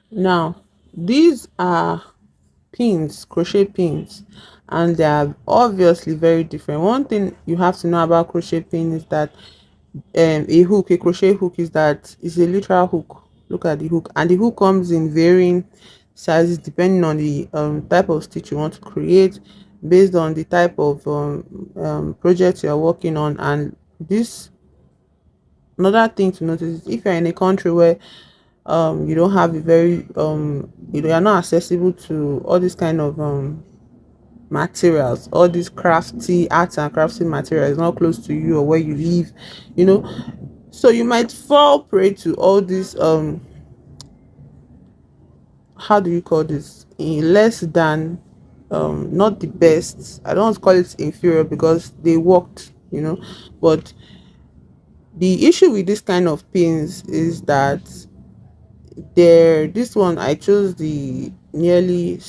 Now, these are pins, crochet pins, and they are obviously very different. One thing you have to know about crochet pin is that a crochet hook is that it's a literal hook. Look at the hook, and the hook comes in varying sizes depending on the type of stitch you want to create, based on the type of project you're working on. And this, another thing to notice is if you're in a country where you don't have a very you're not accessible to all these kind of materials, all these crafty arts and crafty materials not close to you or where you live, you know, so you might fall prey to all these how do you call this, less than not the best, I don't want to call it inferior because they worked, but the issue with this kind of pins is that this one I chose the nearly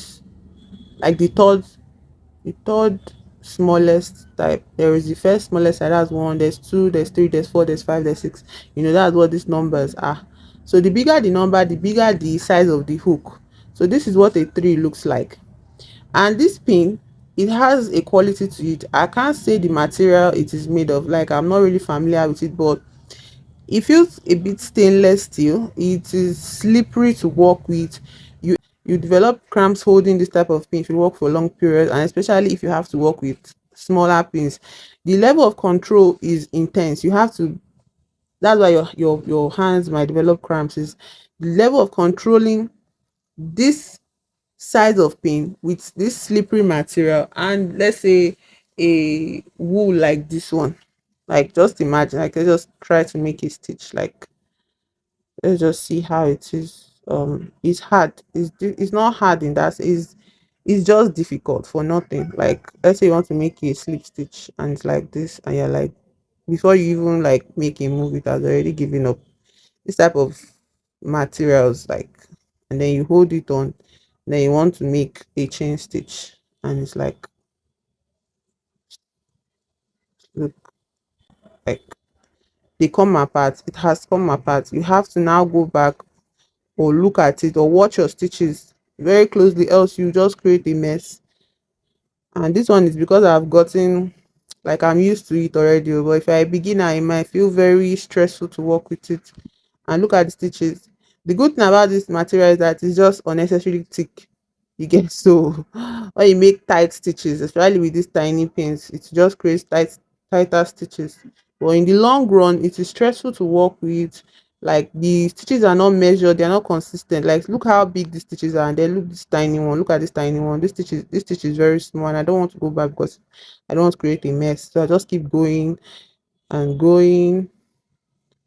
like the third smallest type. There is the first smallest size, that's one, there's two, there's three, there's four, there's five, there's six. That's what these numbers are. So the bigger the number, the bigger the size of the hook. So this is what a three looks like. And this pin, it has a quality to it. I can't say the material it is made of, like I'm not really familiar with it, but it feels a bit stainless steel. It is slippery to work with. You develop cramps holding this type of pin if you work for long periods, and especially if you have to work with smaller pins. The level of control is intense. You have to. That's why your hands might develop cramps. Is the level of controlling this size of pin with this slippery material, and let's say a wool like this one. Like just imagine, like let's just try to make a stitch. Like let's just see how it is. It's hard. It's not hard in that. It's just difficult for nothing. Like let's say you want to make a slip stitch and it's like this, and you're like, before you even like make a move, it has already given up. This type of materials, like, and then you hold it on, then you want to make a chain stitch, and it's look, like they come apart. It has come apart. You have to now go back or look at it or watch your stitches very closely, else you just create a mess. And this one is because I've gotten, like, I'm used to it already, but if you're a beginner it might feel very stressful to work with it. And look at the stitches. The good thing about this material is that it's just unnecessarily thick. You get so when you make tight stitches, especially with these tiny pins, it just creates tighter stitches. But in the long run, it is stressful to work with. Like the stitches are not measured, they're not consistent. Like look how big the stitches are, and then look this tiny one. Look at this tiny one. This stitch is very small, and I don't want to go back because I don't want to create a mess. So I just keep going and going.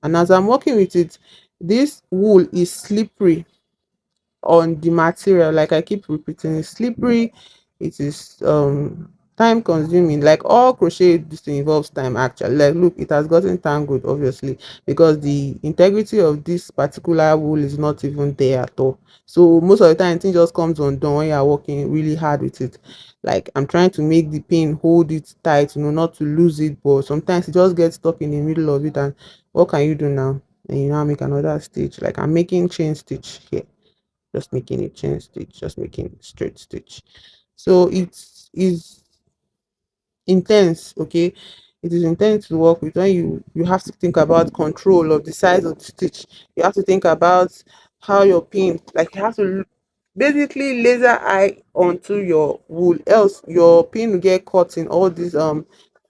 And as I'm working with it, this wool is slippery on the material. Like I keep repeating, it's slippery. It is time consuming. Like all crochet, this thing involves time actually. Like look, it has gotten tangled obviously because the integrity of this particular wool is not even there at all. So most of the time thing just comes undone when you're working really hard with it. Like I'm trying to make the pin hold it tight, not to lose it, but sometimes it just gets stuck in the middle of it. And what can you do now? And you now make another stitch. Like I'm making chain stitch here, just making a chain stitch, just making straight stitch. So it is intense. Okay, it is intense to work with. When you have to think about control of the size of the stitch, you have to think about how your pin, like you have to basically laser eye onto your wool, else your pin will get caught in all these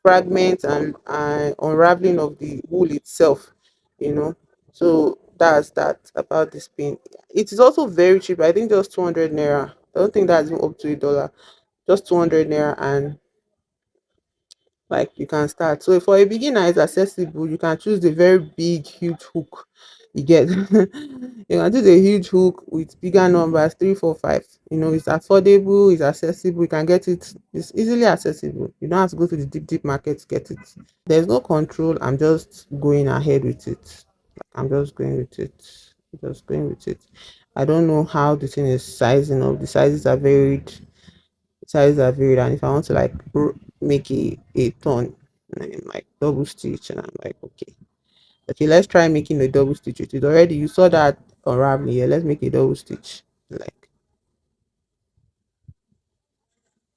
fragments and unraveling of the wool itself, you know so that's that about this pin. It is also very cheap. I think just 200 naira. I don't think that's even up to $1. Just 200 naira, and like you can start. So for a beginner, it's accessible. You can choose the very big, huge hook. You get you can choose a huge hook with bigger numbers, three, four, five. It's affordable, it's accessible, you can get it, it's easily accessible. You don't have to go to the deep market to get it. There's no control. I'm just going ahead with it. I'm just going with it. Just going with it. I don't know how the thing is sizing up. The sizes are varied. And if I want to like make a turn, and I'm like double stitch, and I'm like, okay, let's try making a double stitch with it. Already you saw that unraveling here. Let's make a double stitch. Like,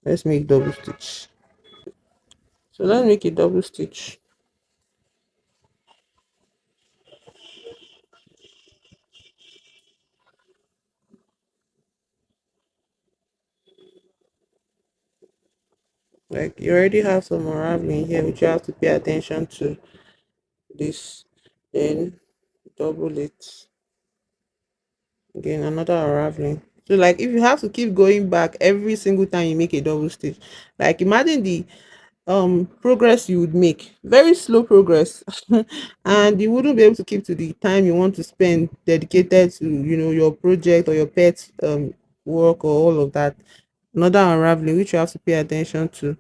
let's make double stitch. So let's make a double stitch. Like, you already have some unraveling here, which you have to pay attention to this. Then double it. Again, another unraveling. So like, if you have to keep going back every single time you make a double stitch, like imagine the progress you would make, very slow progress, and you wouldn't be able to keep to the time you want to spend dedicated to, your project or your pet work or all of that. Another unraveling which you have to pay attention to.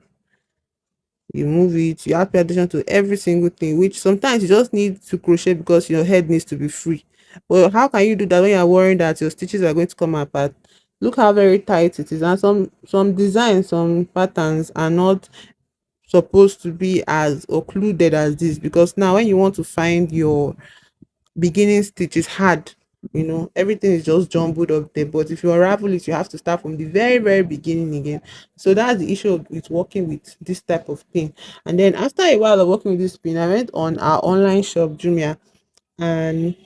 You move it, you have to pay attention to every single thing, which sometimes you just need to crochet because your head needs to be free. Well, how can you do that when you're worrying that your stitches are going to come apart? Look how very tight it is, and some designs, some patterns are not supposed to be as occluded as this, because now when you want to find your beginning stitch, is hard. Everything is just jumbled up there, but if you unravel it, you have to start from the very very beginning again. So that's the issue with working with this type of pin. And then after a while of working with this pin, I went on our online shop Jumia, and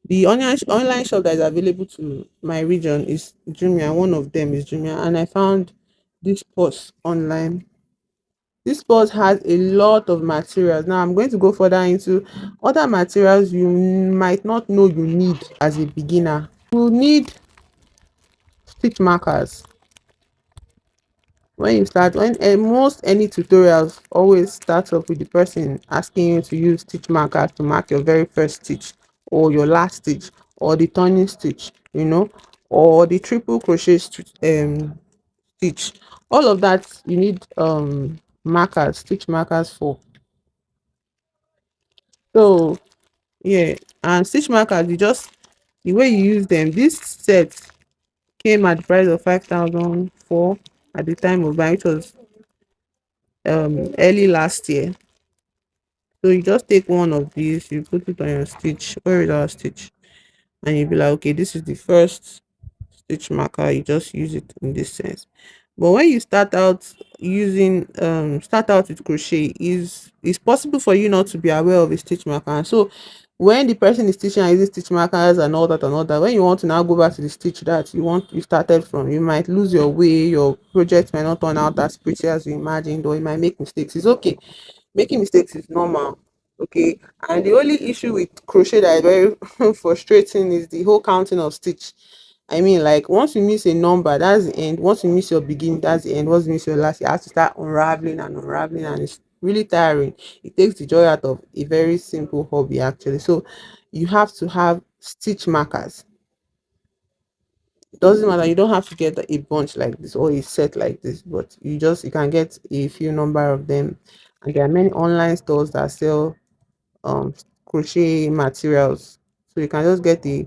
the online shop that is available to my region is Jumia. One of them is Jumia, and I found this purse online. This purse has a lot of materials. Now I'm going to go further into other materials you might not know you need as a beginner. You need stitch markers. When you start, when most any tutorials always starts up with the person asking you to use stitch markers to mark your very first stitch, or your last stitch, or the turning stitch, or the triple crochet stitch. All of that you need markers, stitch markers for. So yeah, and stitch markers, you just, the way you use them, this set came at the price of 5,004 at the time of buying, which was early last year. So you just take one of these, you put it on your stitch. Where is our stitch? And you'll be like, okay, this is the first stitch marker. You just use it in this sense. But when you start out with crochet, is it's possible for you not to be aware of a stitch marker. And so when the person is teaching and using stitch markers and all that, when you want to now go back to the stitch that you started from, you might lose your way. Your project might not turn out as pretty as you imagined, or you might make mistakes. It's okay. Making mistakes is normal. Okay. And the only issue with crochet that is very frustrating is the whole counting of stitch. I mean, like, once you miss a number, that's the end. Once you miss your beginning, that's the end. Once you miss your last, you have to start unraveling and unraveling, and it's really tiring. It takes the joy out of a very simple hobby, actually. So you have to have stitch markers. Doesn't matter, you don't have to get a bunch like this or a set like this, but you can get a few number of them. And there are many online stores that sell um crochet materials, so you can just get the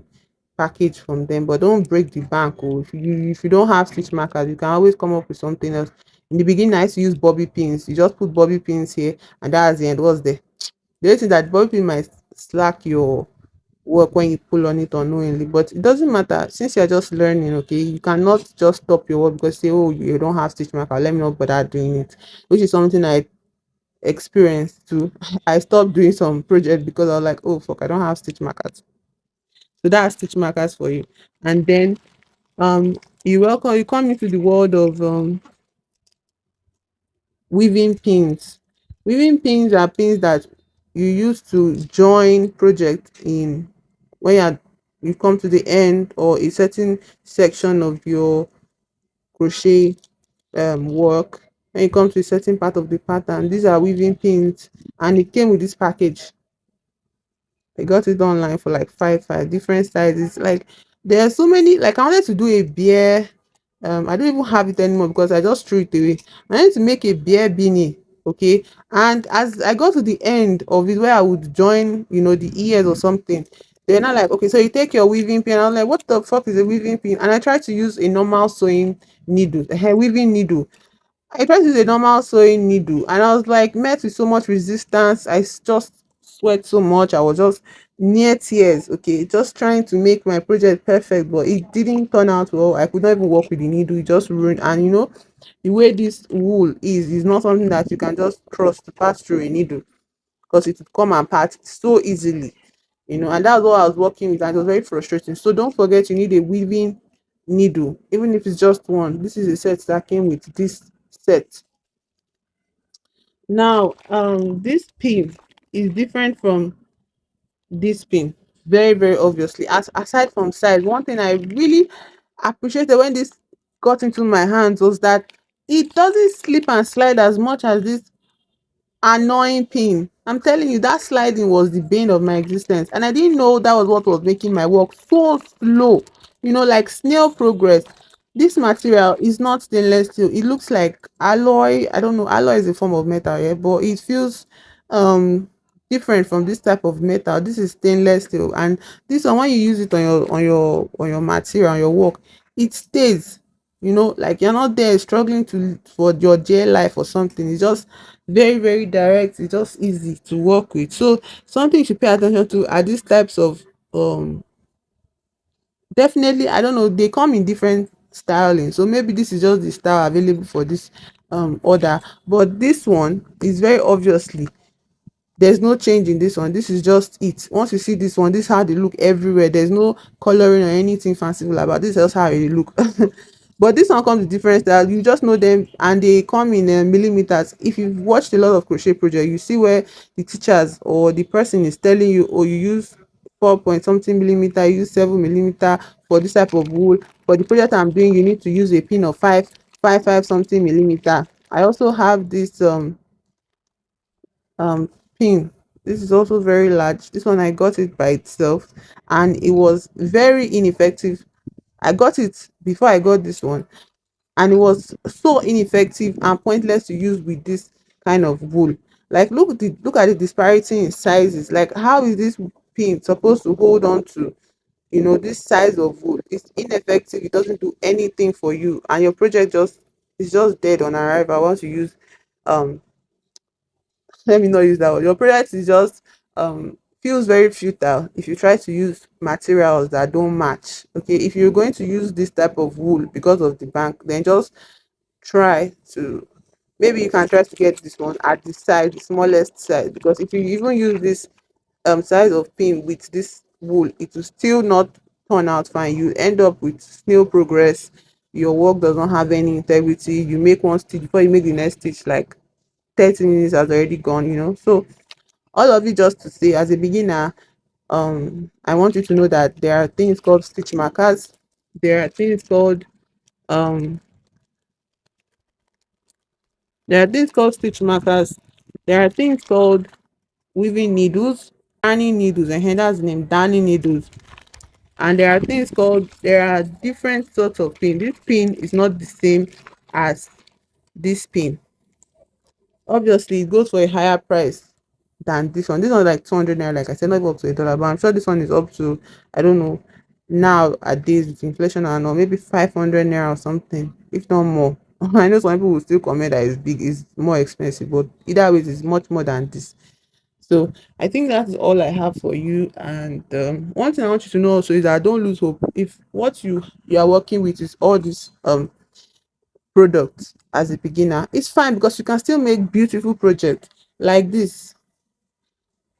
package from them, but don't break the bank. Or if you don't have stitch markers, you can always come up with something else. In the beginning, I used to use bobby pins. You just put bobby pins here, and that's the end. What's the only thing that bobby pin might slack your work when you pull on it unknowingly, but it doesn't matter. Since you're just learning, okay, you cannot just stop your work because say, oh, you don't have stitch marker, let me not bother doing it, which is something I experienced too. I stopped doing some project because I was like, oh fuck, I don't have stitch markers. So that's stitch markers for you. And then you come into the world of weaving pins. Weaving pins are pins that you use to join project in, when you come to the end or a certain section of your crochet work. When you come to a certain part of the pattern, these are weaving pins, and it came with this package. I got it online for like five different sizes. Like, there are so many. Like, I wanted to do a bear. I don't even have it anymore because I just threw it away. I need to make a bear beanie. Okay. And as I got to the end of it, where I would join, the ears or something, they're not like, okay, so you take your weaving pin. I was like, what the fuck is a weaving pin? And I tried to use a normal sewing needle, a hair weaving needle. I tried to use a normal sewing needle, and I was like met with so much resistance. I just sweat so much. I was just near tears, okay, just trying to make my project perfect, but it didn't turn out well. I could not even work with the needle, it just ruined. And the way this wool is not something that you can just cross to pass through a needle, because it would come apart so easily, and that's what I was working with, and it was very frustrating. So don't forget, you need a weaving needle, even if it's just one. This is a set that came with this set. Now, this pin is different from this pin, very, very obviously. As aside from size, one thing I really appreciated when this got into my hands was that it doesn't slip and slide as much as this annoying pin. I'm telling you, that sliding was the bane of my existence, and I didn't know that was what was making my work so slow, like snail progress. This material is not stainless steel, it looks like alloy. I don't know, alloy is a form of metal, yeah, but it feels um different from this type of metal. This is stainless steel, and this one, when you use it on your material, on your work, it stays, like you're not there struggling to for your dear life or something. It's just very, very direct. It's just easy to work with. So something you should pay attention to are these types of definitely, I don't know, they come in different styling, so maybe this is just the style available for this order, but this one is very obviously, there's no change in this one. This is just it. Once you see this one, this is how they look everywhere. There's no coloring or anything fanciful about this. Is just how they look. But this one comes with different styles. You just know them, and they come in millimeters. If you've watched a lot of crochet project, you see where the teachers or the person is telling you, oh, you use 4 point something millimeter, you use 7 millimeter for this type of wool. For the project I'm doing, you need to use a pin of five something millimeter. I also have this um pin. This is also very large. This one I got it by itself, and it was very ineffective. I got it before I got this one, and it was so ineffective and pointless to use with this kind of wool. Like, look at the disparity in sizes. Like, how is this pin supposed to hold on to this size of wool? It's ineffective. It doesn't do anything for you, and your project just is just dead on arrival once you use um let me not use that word. Your product is just feels very futile if you try to use materials that don't match. Okay, if you're going to use this type of wool because of the bank, then just try to, maybe you can try to get this one at the size, the smallest size, because if you even use this size of pin with this wool, it will still not turn out fine. You end up with snail progress. Your work does not have any integrity. You make one stitch, before you make the next stitch, like 30 minutes has already gone. So all of it, just to say, as a beginner, I want you to know that there are things called stitch markers. There are things called um stitch markers. There are things called weaving needles, darning needles, and that's the name, darning needles. And there are different sorts of pin. This pin is not the same as this pin. Obviously, it goes for a higher price than this one. This one is like 200 naira, like I said, not even up to $1, but I'm sure this one is up to, I don't know, nowadays with inflation and all, maybe 500 naira or something, if not more. I know some people will still comment that it's big, it's more expensive, but either way, it's much more than this. So I think that's all I have for you. And one thing I want you to know also is that don't lose hope. If what you are working with is all these products as a beginner, it's fine, because you can still make beautiful projects like this.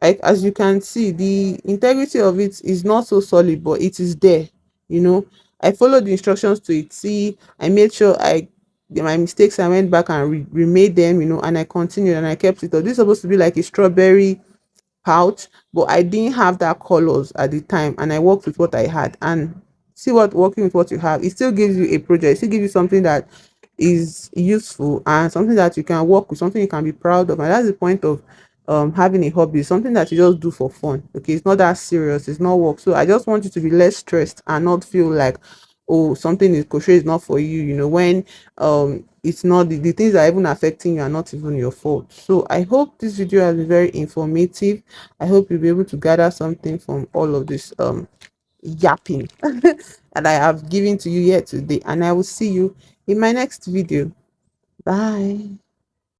Like, as you can see, the integrity of it is not so solid, but it is there. I followed the instructions to it. See, I made sure my mistakes, I went back and remade them, and I continued and I kept it up. This is supposed to be like a strawberry pouch, but I didn't have that colors at the time, and I worked with what I had. And see, what working with what you have, it still gives you a project. It still gives you something that is useful and something that you can work with, something you can be proud of. And that's the point of having a hobby, something that you just do for fun. Okay, it's not that serious, it's not work. So I just want you to be less stressed and not feel like, oh, something is crochet is not for you, when it's not, the things that are even affecting you are not even your fault. So I hope this video has been very informative. I hope you'll be able to gather something from all of this yapping that I have given to you here today, and I will see you in my next video. Bye.